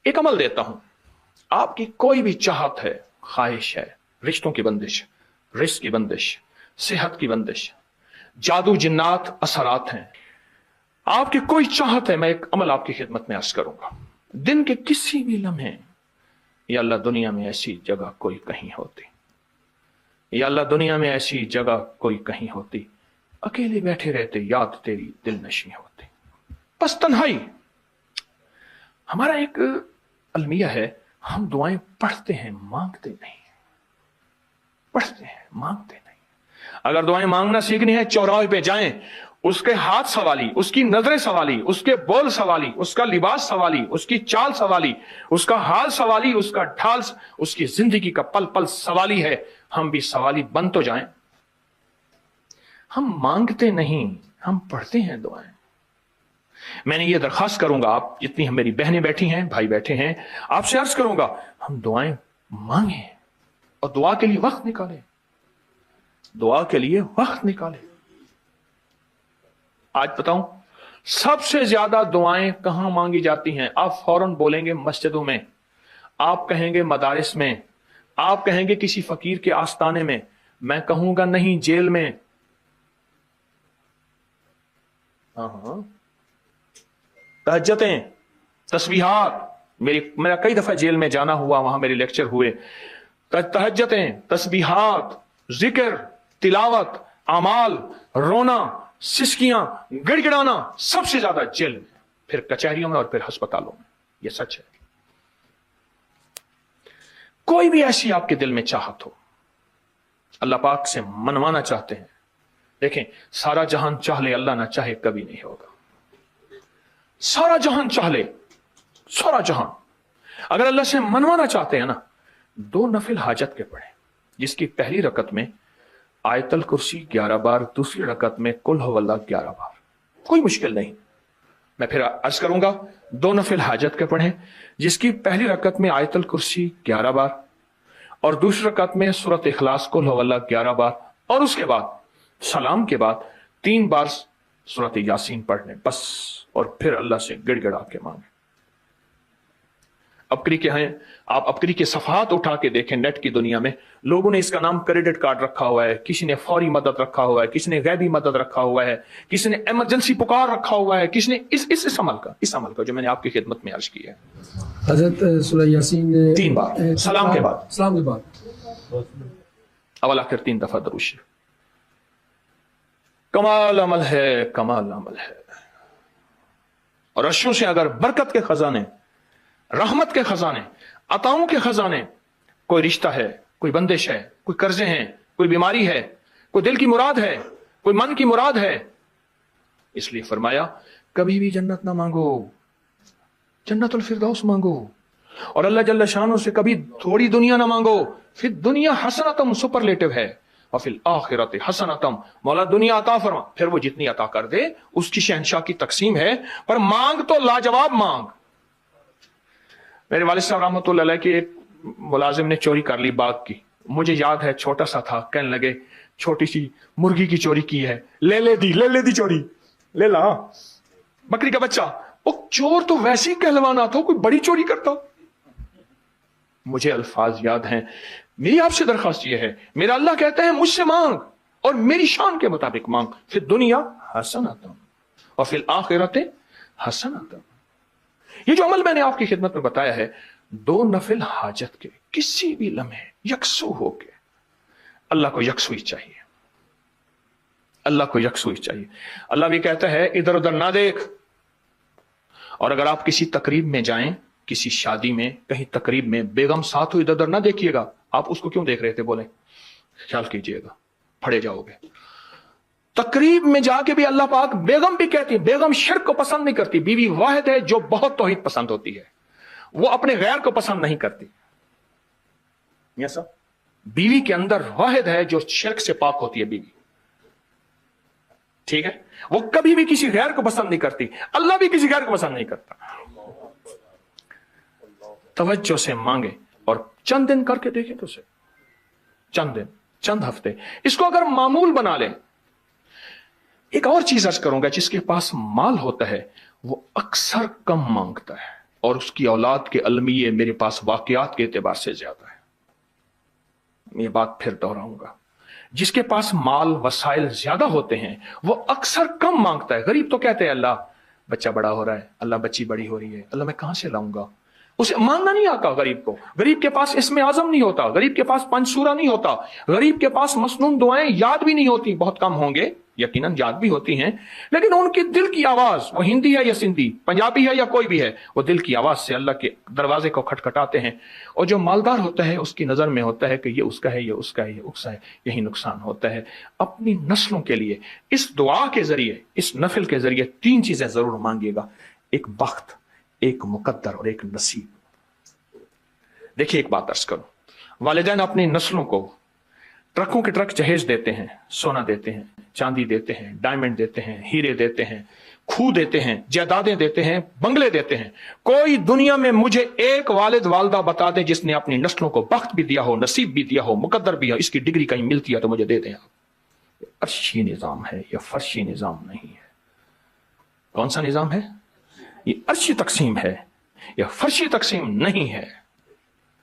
एक अमल देता हूं, आपकी कोई भी चाहत है, ख्वाहिश है, रिश्तों की बंदिश, रिस्क की बंदिश, सेहत की बंदिश, जादू जिन्नात असरात हैं, आपकी कोई चाहत है, मैं एक अमल आपकी खिदमत में अर्ज करूंगा। दिन के किसी भी लम्हे, या अल्लाह दुनिया में ऐसी जगह कोई कहीं होती, या अल्लाह दुनिया में ऐसी जगह कोई कहीं होती, अकेले बैठे रहते, याद तेरी दिल नशी होती। बस तन्हाई। हमारा एक अलमिया है, हम दुआएं पढ़ते हैं, मांगते नहीं। पढ़ते हैं, मांगते नहीं। अगर दुआएं मांगना सीखनी है, चौराहे पे जाएं, उसके हाथ सवाली, उसकी नजरें सवाली, उसके बोल सवाली, उसका लिबास सवाली, उसकी चाल सवाली, उसका हाल सवाली, उसका ढाल, उसकी जिंदगी का पल पल सवाली है। हम भी सवाली बन तो जाएं। हम मांगते नहीं, हम पढ़ते हैं दुआएं। मैंने ये दरखास्त करूंगा, आप जितनी मेरी बहनें बैठी हैं, भाई बैठे हैं, आपसे अर्ज करूंगा, हम दुआएं मांगे और दुआ के लिए वक्त निकालें। दुआ के लिए वक्त निकालें। आज बताऊं, सबसे ज्यादा दुआएं कहां मांगी जाती हैं? आप फौरन बोलेंगे मस्जिदों में, आप कहेंगे मदारिस में, आप कहेंगे किसी फकीर के आस्ताने में, मैं कहूंगा नहीं, जेल में। तहज्जुदें, तस्बीहात, मेरा कई दफा जेल में जाना हुआ, वहां मेरे लेक्चर हुए। तहज्जुदें, तस्बीहात, जिक्र, तिलावत, अमाल, रोना, सिसकियां, गिड़गिड़ाना सबसे ज्यादा जेल में, फिर कचहरियों में और फिर अस्पतालों में। यह सच है। कोई भी ऐसी आपके दिल में चाहत हो, अल्लाह पाक से मनवाना चाहते हैं, देखें, सारा जहान चाह ले, अल्लाह ना चाहे कभी नहीं होगा। सारा जहान चाह ले, सारा जहान, अगर अल्लाह से मनवाना चाहते हैं ना, 2 नफिल हाजत के पढ़े, जिसकी पहली रकत में आयतल कुर्सी 11 बार, दूसरी रकत में कुल हुवल्लाह 11 बार। कोई मुश्किल नहीं। मैं फिर अर्ज करूंगा, 2 नफिल हाजत के पढ़े, जिसकी पहली रकत में आयतल कुर्सी 11 बार और दूसरी रकत में सूरत इखलास कुल हुवल्लाह 11 बार, और उसके बाद सलाम के बाद 3 बार सूरत यासीन पढ़ लें बस, और फिर अल्लाह से गिड़गिड़ा के मांगे। अबकरी के हैं, आप अबकरी के सफात उठा के देखें, नेट की दुनिया में लोगों ने इसका नाम क्रेडिट कार्ड रखा हुआ है, किसी ने फौरी मदद रखा हुआ है, किसी ने गैबी मदद रखा हुआ है, किसी ने इमरजेंसी पुकार रखा हुआ है, किसी ने इस अमल का जो मैंने आपकी खिदमत में अर्ज किया है। हजरत सूरह यासीन 3 बार सलाम के बाद, अवल आखिर 3 दफा दरूद शरीफ। कमाल अमल है, कमाल अमल है। और अर्शों से अगर बरकत के खजाने, रहमत के खजाने, अताओं के खजाने, कोई रिश्ता है, कोई बंदिश है, कोई कर्जे हैं, कोई बीमारी है, कोई दिल की मुराद है, कोई मन की मुराद है, इसलिए फरमाया कभी भी जन्नत ना मांगो, जन्नतुल फिरदौस मांगो। और अल्लाह जल्ल शानो से कभी थोड़ी दुनिया ना मांगो, फिर दुनिया हसनतम सुपरलेटिव है, और फिर आखिरत हसनतम, मौला दुनिया अता फरमा, फिर वो जितनी अता कर दे उसकी शहनशाह की तकसीम है, पर मांग तो लाजवाब मांग। मेरे वालिद साहब रहमतुल्लाह अलैह के एक मुलाजिम ने चोरी कर ली बाग की, मुझे याद है, छोटा सा था, कहने लगे छोटी सी मुर्गी की चोरी की है, ले ले दी चोरी, ले ला बकरी का बच्चा। वो चोर तो वैसे ही कहलवाना था, कोई बड़ी चोरी करता। मुझे अल्फाज याद हैं। मेरी आपसे दरखास्त यह है, मेरा अल्लाह कहते हैं मुझसे मांग और मेरी शान के मुताबिक मांग, फिर दुनिया हसनतम और फिर आखिरत हसनतम। ये जो अमल मैंने आपकी खिदमत में बताया है, 2 नफिल हाजत के किसी भी लम्हे यकसू होके, अल्लाह को यकसुई चाहिए, अल्लाह को यकसुई चाहिए। अल्लाह भी कहता है इधर उधर ना देख। और अगर आप किसी तकरीब में जाएं, किसी शादी में, कहीं तकरीब में, बेगम साथ हो, इधर उधर ना देखिएगा। आप उसको क्यों देख रहे थे, बोले, ख्याल कीजिएगा, फड़े जाओगे। तकरीब में जाके भी अल्लाह पाक, बेगम भी कहती है, बेगम शिर्क को पसंद नहीं करती, बीवी वाहिद है जो बहुत तौहीद पसंद होती है, वो अपने गैर को पसंद नहीं करती। ऐसा बीवी के अंदर वाहिद है जो शिर्क से पाक होती है बीवी, ठीक है, वो कभी भी किसी गैर को पसंद नहीं करती। अल्लाह भी किसी गैर को पसंद नहीं करता। तवज्जो से मांगे और चंद दिन करके देखें तो उसे, चंद दिन, चंद हफ्ते, इसको अगर मामूल बना लें। एक और चीज अर्ज करूंगा, जिसके पास माल होता है वो अक्सर कम मांगता है। और उसकी औलाद के अलमिये मेरे पास वाकयात के एतबार से ज्यादा है। ये बात फिर दोहराऊंगा, जिसके पास माल वसाइल ज्यादा होते हैं वो अक्सर कम मांगता है। गरीब तो कहते हैं अल्लाह बच्चा बड़ा हो रहा है, अल्लाह बच्ची बड़ी हो रही है, अल्लाह मैं कहां से लाऊंगा। उसे मांगना नहीं आता गरीब को। गरीब के पास इसमें आजम नहीं होता, गरीब के पास पंचसूरा नहीं होता, गरीब के पास मसनून दुआएं याद भी नहीं होती। बहुत कम होंगे, यकीनन याद भी होती हैं, लेकिन उनकी दिल की आवाज, वो हिंदी है या सिंधी, पंजाबी है या कोई भी है, वो दिल की आवाज से अल्लाह के दरवाजे को खटखटाते हैं। और जो मालदार होता है उसकी नजर में होता है कि ये उसका है, ये उसका है, ये उसका है। यही नुकसान होता है। अपनी नस्लों के लिए इस दुआ के जरिए, इस नफिल के जरिए 3 चीजें जरूर मांगिएगा, एक बख्त, एक मुकद्दर और एक नसीब। देखिए एक बात अर्ज करूं, वालिदैन अपनी नस्लों को ट्रकों के ट्रक जहेज देते हैं, सोना देते हैं, चांदी देते हैं, डायमंड देते हैं, हीरे देते हैं, खूह देते हैं, जायदादें देते हैं, बंगले देते हैं। कोई दुनिया में मुझे एक वालिद वालदा बता दे जिसने अपनी नस्लों को बख्त भी दिया हो, नसीब भी दिया हो, मुकद्दर भी हो, इसकी डिग्री कहीं मिलती है तो मुझे दे दें आप। अर्शी निजाम है, यह फर्शी निजाम नहीं है। कौन सा निजाम है? ये अर्शी तकसीम है, यह फर्शी तकसीम नहीं है।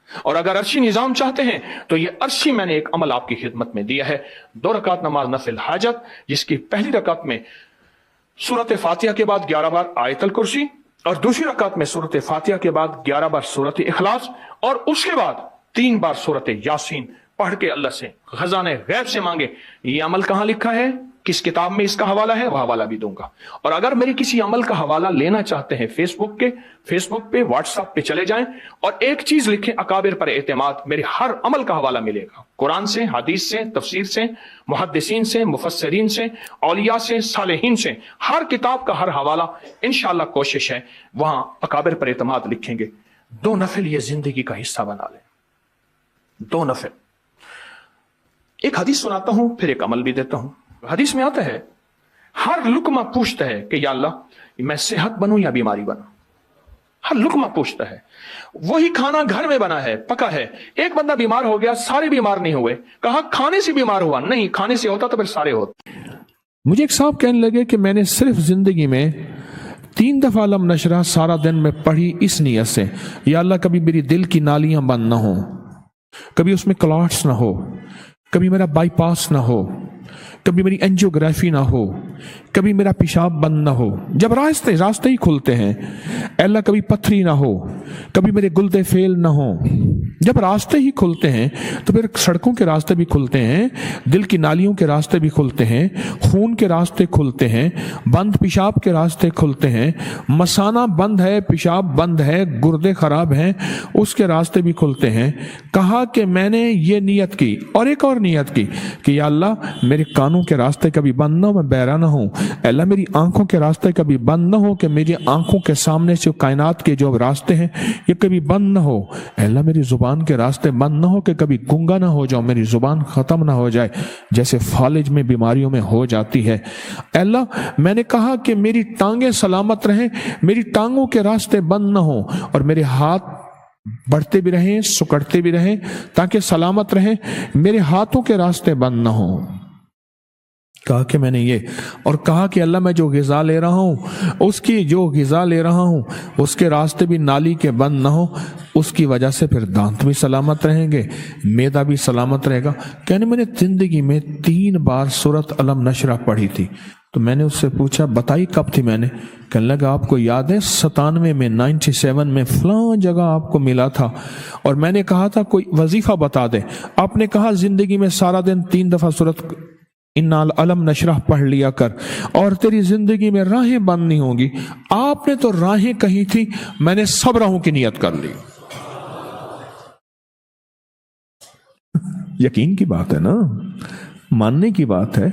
और अगर अर्शी निजाम चाहते हैं तो ये अर्शी मैंने एक अमल आपकी खिदमत में दिया है। 2 रकात नमाज नफिल हाजत, जिसकी पहली रकात में सूरत फातिहा के बाद 11 बार आयतल कुर्सी, और दूसरी रकात में सूरत फातिहा के बाद 11 बार सूरत इखलास, और उसके बाद 3 बार सूरत यासीन पढ़ के अल्लाह से खजाने गैब से मांगे। ये अमल कहां लिखा है, किस किताब में इसका हवाला है, वह हवाला भी दूंगा। और अगर मेरे किसी अमल का हवाला लेना चाहते हैं, फेसबुक पे, व्हाट्सएप पे चले जाएं और एक चीज लिखें, अकाबिर पर एतमाद। मेरे हर अमल का हवाला मिलेगा, कुरान से, हदीस से, तफसीर से, मुहद्दिसीन से, मुफस्सिरीन से, औलिया से, सालेहीन से, हर किताब का हर हवाला इंशाअल्लाह कोशिश है वहां अकाबिर पर एतमाद लिखेंगे। 2 नफिल ये जिंदगी का हिस्सा बना लें, 2 नफिल। एक हदीस सुनाता हूं, फिर एक अमल भी देता हूं। हदीस में आता है, हर लुकमा पूछता है कि या अल्लाह मैं सेहत बनूं या बीमारी बनूं। हर लुकमा पूछता है। वही खाना घर में बना है, पका है, एक बंदा बीमार हो गया, सारे बीमार नहीं हुए। कहा खाने से बीमार हुआ, नहीं, खाने से होता तो फिर सारे होते। मुझे एक साहब कहने लगे कि मैंने सिर्फ जिंदगी में 3 दफा अलम नशरा सारा दिन में पढ़ी इस नियत से, या अल्लाह कभी मेरी दिल की नालियां बंद ना हो, कभी उसमें क्लॉट्स ना हो, कभी मेरा बाईपास ना हो, कभी मेरी एंजियोग्राफी ना हो, कभी मेरा पेशाब बंद ना हो। जब रास्ते ही खुलते हैं, अल्लाह कभी पथरी ना हो, कभी मेरे गुल्दे फेल ना हो। जब रास्ते ही खुलते हैं तो फिर सड़कों के रास्ते भी खुलते हैं, दिल की नालियों के रास्ते भी खुलते हैं, खून के रास्ते खुलते हैं, बंद पेशाब के रास्ते खुलते हैं, मसाना बंद है, पेशाब बंद है, गुर्दे खराब हैं, उसके रास्ते भी खुलते हैं। कहा कि मैंने ये नियत की और एक और नियत की कि या अल्लाह मेरे कानों के रास्ते कभी बंद ना हो, मैं बहरा ना हूं। अल्लाह मेरी आंखों के रास्ते कभी बंद ना हो कि मेरी आंखों के सामने से कायनात के जो रास्ते हैं ये कभी बंद ना हो। अल्लाह मेरी जुबान के रास्ते बंद ना हो कि कभी गूंगा ना हो जाऊं, मेरी जुबान खत्म ना हो जाए जैसे फालिज में बीमारियों में हो जाती है। अल्लाह मैंने कहा कि मेरी टांगें सलामत रहें, मेरी टांगों के रास्ते बंद ना हो, और मेरे हाथ बढ़ते भी रहें, सुकड़ते भी रहें ताकि सलामत रहें, मेरे हाथों के रास्ते बंद ना हो। कहा कि मैंने ये, और कहा कि अल्लाह मैं जो ग़िज़ा ले रहा हूँ, उसकी जो ग़िज़ा ले रहा हूँ उसके रास्ते भी नाली के बंद ना हो, उसकी वजह से फिर दांत भी सलामत रहेंगे, मैदा भी सलामत रहेगा। कहने मैंने ज़िंदगी में 3 बार सूरत अलम नशरा पढ़ी थी। तो मैंने उससे पूछा बताई कब थी? मैंने कहने लगा आपको याद है 97 में 97 में फलां जगह आपको मिला था और मैंने कहा था कोई वजीफा बता दे। आपने कहा जिंदगी में सारा दिन 3 दफा सूरत इन्ना अलम नशरह पढ़ लिया कर और तेरी जिंदगी में राहें बंद नहीं होंगी। आपने तो राहें कही थी, मैंने सब राहों की नियत कर ली। यकीन की बात है ना, मानने की बात है,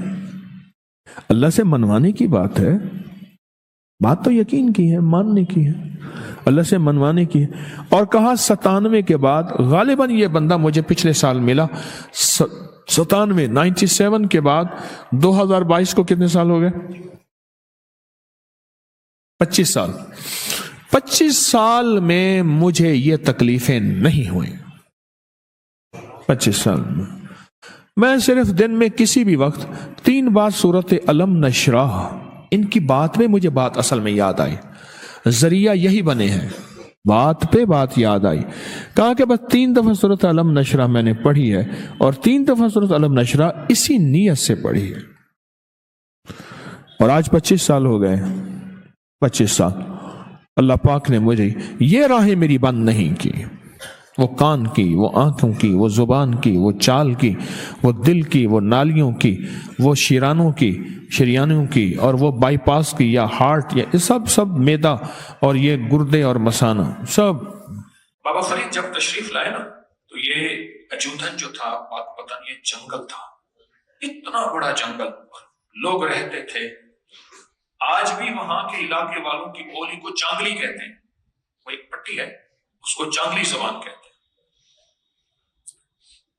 अल्लाह से मनवाने की बात है। बात तो यकीन की है, मानने की है, अल्लाह से मनवाने की है। और कहा 97 के बाद गालिबन ये बंदा मुझे पिछले साल मिला, 97 के बाद 2022 को कितने साल हो गए? 25 साल। 25 साल में मुझे ये तकलीफें नहीं हुई। 25 साल में मैं सिर्फ दिन में किसी भी वक्त 3 बार सूरत अलम नशराह, इनकी बात में मुझे बात असल में याद आई। जरिया यही बने हैं, بات پہ بات یاد آئی. کہا کہ بس 3 دفعہ سورۃ علم نشرہ میں نے پڑھی ہے اور 3 دفعہ سورۃ علم نشرہ اسی نیت سے پڑھی ہے. اور آج 25 سال ہو گئے. 25 سال اللہ پاک نے مجھے یہ راہیں میری بند نہیں کی. وہ کان کی، وہ آنکھوں کی، وہ زبان کی، وہ چال کی، وہ دل کی، وہ نالیوں کی، وہ شریانوں کی، اور وہ بائی پاس کی یا ہارٹ، یا سب میدا اور یہ گردے اور مثانہ سب. بابا فرید جب تشریف لائے نا تو یہ اجودھن جو تھا پاک پتن، یہ جنگل تھا، اتنا بڑا جنگل، لوگ رہتے تھے. آج بھی وہاں کے علاقے والوں کی بولی کو جانگلی کہتے ہیں. وہ ایک پٹی ہے، اس کو جانگلی زبان کہتے ہیں.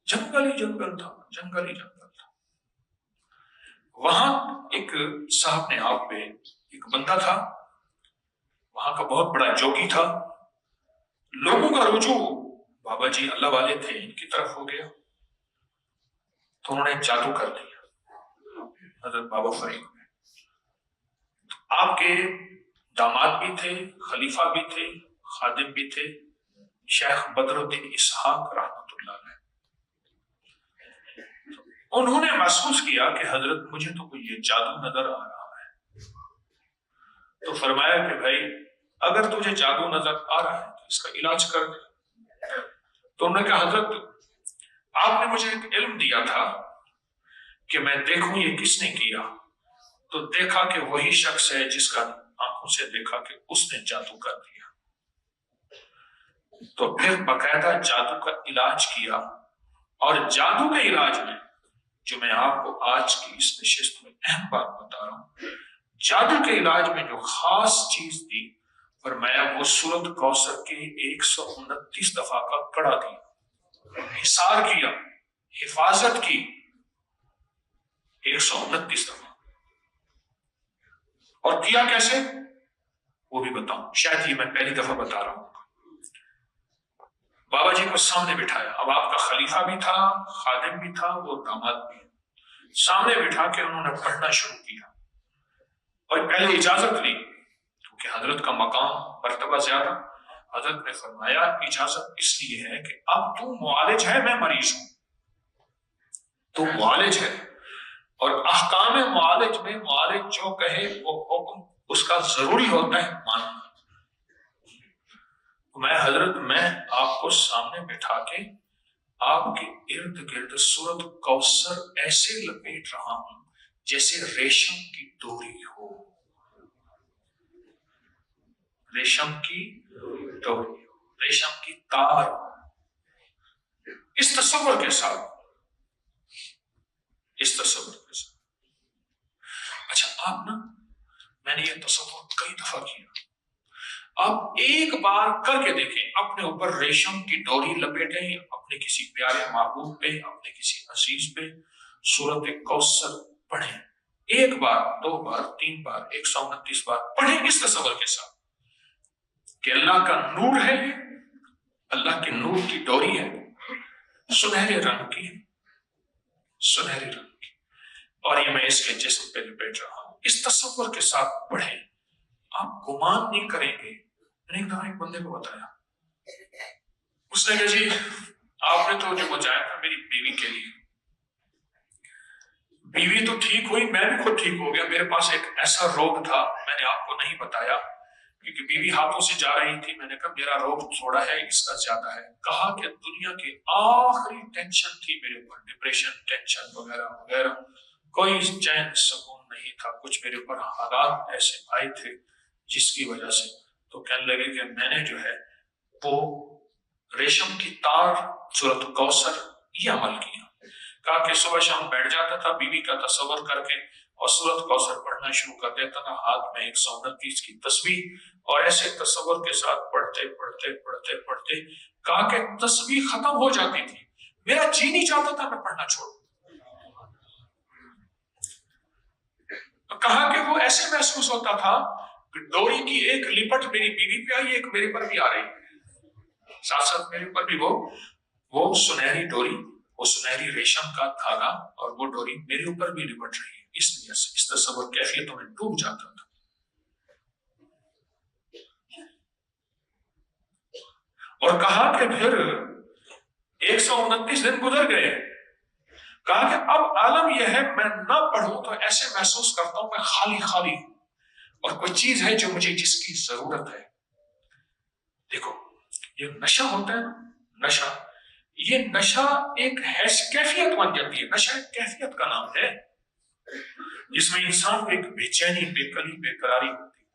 جنگل ہی جنگل تھا، جنگل ہی جنگل تھا. وہاں ایک صاحب نے آپ پہ ایک بندہ تھا، وہاں کا بہت بڑا جوگی تھا. لوگوں کا رجوع بابا جی اللہ والے تھے ان کی طرف ہو گیا، تو انہوں نے جادو کر دیا حضرت بابا فرید میں. آپ کے داماد بھی تھے، خلیفہ بھی تھے، خادم بھی تھے، شیخ بدر الدین اسحاق رحمۃ اللہ علیہ. انہوں نے محسوس کیا کہ حضرت مجھے تو کوئی یہ جادو نظر آ رہا ہے. تو فرمایا کہ بھائی اگر تجھے جادو نظر آ رہا ہے تو اس کا علاج کر دے. تو انہوں نے کہا حضرت آپ نے مجھے ایک علم دیا تھا کہ میں دیکھوں یہ کس نے کیا. تو دیکھا کہ وہی شخص ہے جس کا آنکھوں سے دیکھا کہ اس نے جادو کر دیا. تو پھر باقاعدہ جادو کا علاج کیا. اور جادو کے علاج میں جو میں آپ کو آج کی اس نشست میں اہم بات بتا رہا ہوں، جادو کے علاج میں جو خاص چیز دی، فرمایا وہ سورۃ کوثر کے 129 دفعہ کا کڑا دیا، حصار کیا، حفاظت کی 129 دفعہ. اور کیا کیسے وہ بھی بتاؤں، شاید یہ میں پہلی دفعہ بتا رہا ہوں. بابا جی کو سامنے بٹھایا، اب آپ کا خلیفہ بھی تھا، خادم بھی تھا، وہ داماد بھی. سامنے بٹھا کے انہوں نے پڑھنا شروع کیا. اور پہلے اجازت لی کیونکہ حضرت کا مقام مرتبہ زیادہ. حضرت نے فرمایا اجازت اس لیے ہے کہ اب تو معالج ہے، میں مریض ہوں. تو معالج ہے اور احکام معالج میں معالج جو کہے وہ حکم اس کا ضروری ہوتا ہے ماننا. میں آپ کو سامنے بٹھا کے آپ کے ارد گرد سورۃ کوثر ایسے لپیٹ رہا ہوں جیسے ریشم کی ڈوری ہو، ریشم کی ڈوری ہو، ریشم کی تار ہو. اس تصور کے ساتھ اچھا آپ نا، میں نے یہ تصور کئی دفعہ کیا. آپ ایک بار کر کے دیکھیں، اپنے اوپر ریشم کی ڈوری لپیٹیں، اپنے کسی پیارے محبوب پہ، اپنے کسی عزیز پہ سورۃ کوثر پڑھیں. ایک بار، 2 بار، 3 بار، 129 بار پڑھیں اس تصور کے ساتھ کہ اللہ کا نور ہے، اللہ کے نور کی ڈوری ہے، سنہرے رنگ کی، سنہرے رنگ کی، اور یہ میں اس کے جسم پہ لپیٹ رہا ہوں. اس تصور کے ساتھ پڑھیں، آپ گمان نہیں کریں گے. میں نے ایک بندے کو بتایا، اس نے کہا جی آپ نے تو جو بچایا تھا میری بیوی کے لیے، بیوی تو ٹھیک ہوئی، میں بھی خود ٹھیک ہو گیا. میرے پاس ایک ایسا روگ تھا، میں نے آپ کو نہیں بتایا کیونکہ بیوی ہاتھوں سے جا رہی تھی. میں نے کہا میرا روگ تھوڑا ہے، اس کا زیادہ ہے. کہا کہ دنیا کی آخری ٹینشن تھی میرے اوپر، ڈپریشن، ٹینشن وغیرہ وغیرہ، کوئی چین سکون نہیں تھا. کچھ میرے اوپر حالات ایسے آئے تھے جس کی وجہ سے، تو کہنے لگے کہ میں نے جو ہے وہ ریشم کی تار، سورۃ کوثر، یہ عمل کیا. کہا کہ صبح شام بیٹھ جاتا تھا بیوی کا تصور کر کے اور سورۃ کوثر پڑھنا شروع کر دیتا تھا، ہاتھ میں 129 کی تسبیح، اور ایسے تصور کے ساتھ پڑھتے پڑھتے پڑھتے پڑھتے کہا کہ تسبیح ختم ہو جاتی تھی، میرا جی نہیں چاہتا تھا میں پڑھنا چھوڑوں. کہا کہ وہ ایسے محسوس ہوتا تھا کہ ڈوری کی ایک لپٹ میری بیوی پہ آئی، ایک میرے پر بھی آ رہی، ساتھ ساتھ میرے پر بھی وہ سنہری ڈوری، وہ سنہری ریشم کا دھاگا اور وہ ڈوری میرے اوپر بھی لپٹ رہی ہے. اس لیے اس تصور کیفیتوں میں ڈوب جاتا تھا. اور کہا کہ پھر 129 دن گزر گئے. کہا کہ اب عالم یہ ہے میں نہ پڑھوں تو ایسے محسوس کرتا ہوں میں خالی خالی ہوں اور کوئی چیز ہے جو مجھے جس کی ضرورت ہے. دیکھو یہ نشہ ہوتا ہے نا، نشہ، یہ نشہ ایک کیفیت بن جاتی ہے. نشہ ایک کیفیت کا نام ہے جس میں انسان کو ایک بے چینی، بے قلی، بے قراری ہوتی ہے.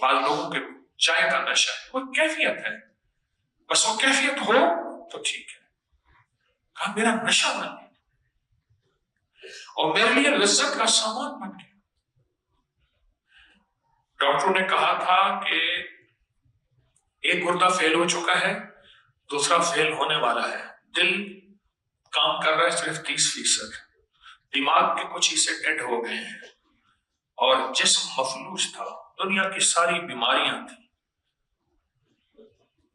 بعض لوگوں کے چائے کا نشہ ہے، وہ کیفیت ہے، بس وہ کیفیت ہو تو ٹھیک ہے. کہا میرا نشہ بن گیا اور میرے لیے لذت کا سامان بن گیا. ڈاکٹروں نے کہا تھا کہ ایک گردہ فیل ہو چکا ہے، دوسرا فیل ہونے والا ہے. دل کام کر رہا ہے صرف 30%، دماغ کے کچھ حصے ڈیڈ ہو گئے ہیں اور جسم مفلوج تھا. دنیا کی ساری بیماریاں تھیں،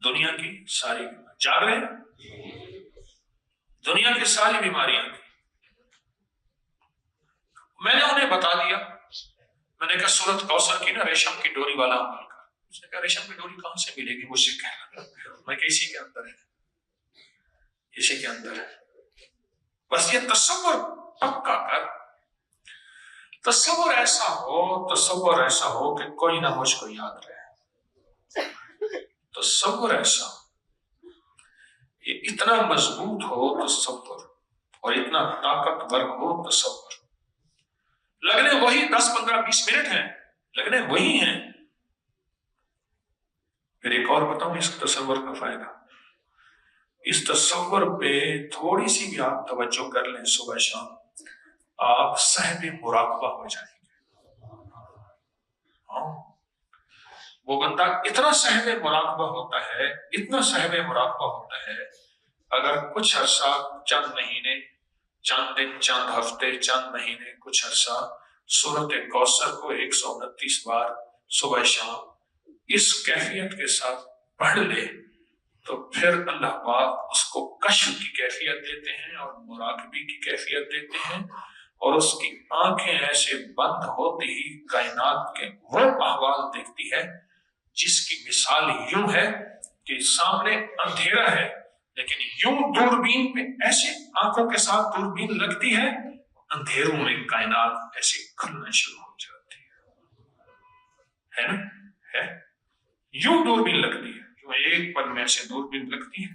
دنیا کی ساری بیماریاں، جاگ رہے ہیں؟ دنیا کی ساری بیماریاں تھیں. میں نے انہیں بتا دیا، میں نے کہا سورت کوثر کی نا ریشم کی ڈوری والا عمل کا. اس نے کہا ریشم کی ڈوری کہاں سے ملے گی؟ مجھ سے کہنا. میں کہ اسی کے اندر ہے، اسی کے اندر ہے. بس یہ تصور پکا کر، تصور ایسا ہو کہ کوئی نہ مجھ کو یاد رہے. تصور ایسا یہ اتنا مضبوط ہو تصور، اور اتنا طاقتور ہو تصور. لگنے وہی 10 15 20 منٹ ہیں، لگنے وہی ہیں. پھر ایک اور بتاؤں اس تصور کا فائدہ. اس تصور پہ تھوڑی سی بھی آپ توجہ کر لیں صبح شام، آپ صاحب مراقبہ ہو جائیں گے. ہاں وہ بندہ اتنا صاحب مراقبہ ہوتا ہے، اتنا صاحب مراقبہ ہوتا ہے، اگر کچھ عرصہ، چند مہینے، چند دن، چند ہفتے، چند مہینے، کچھ عرصہ سورت کوثر کو 129 بار صبح شام اس کیفیت کے ساتھ پڑھ لے تو پھر اللہ پاک اس کو کشف کی کیفیت دیتے ہیں اور مراقبے کی کیفیت دیتے ہیں، اور اس کی آنکھیں ایسے بند ہوتے ہی کائنات کے وہ احوال دیکھتی ہے جس کی مثال یوں ہے کہ سامنے اندھیرا ہے لیکن یوں دوربین پہ ایسے آنکھوں کے ساتھ دوربین لگتی ہے، اندھیروں میں کائنات ایسے کھلنا شروع ہو جاتی ہے نا؟ ہے یوں دوربین لگتی ہے، یوں ایک پل میں ایسے دوربین لگتی ہے،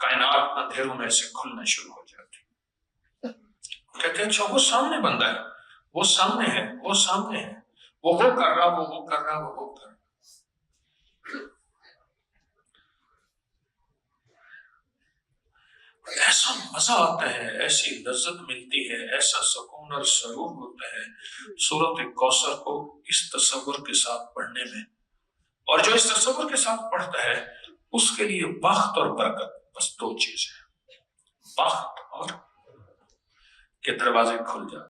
کائنات اندھیروں میں ایسے کھلنا شروع ہو جاتی ہے. کہتے ہیں اچھا وہ سامنے بندہ ہے، وہ سامنے ہے، وہ سامنے ہے، وہ کر رہا، وہ کر رہا، وہ کر رہا. ایسا مزہ آتا ہے، ایسی لذت ملتی ہے، ایسا سکون اور سرور ہوتا ہے سورت کوثر کو اس تصور کے ساتھ پڑھنے میں. اور جو اس تصور کے ساتھ پڑھتا ہے اس کے لیے بخت اور برکت بس 2 چیزیں، بخت اور کہ دروازے کھل جاتے.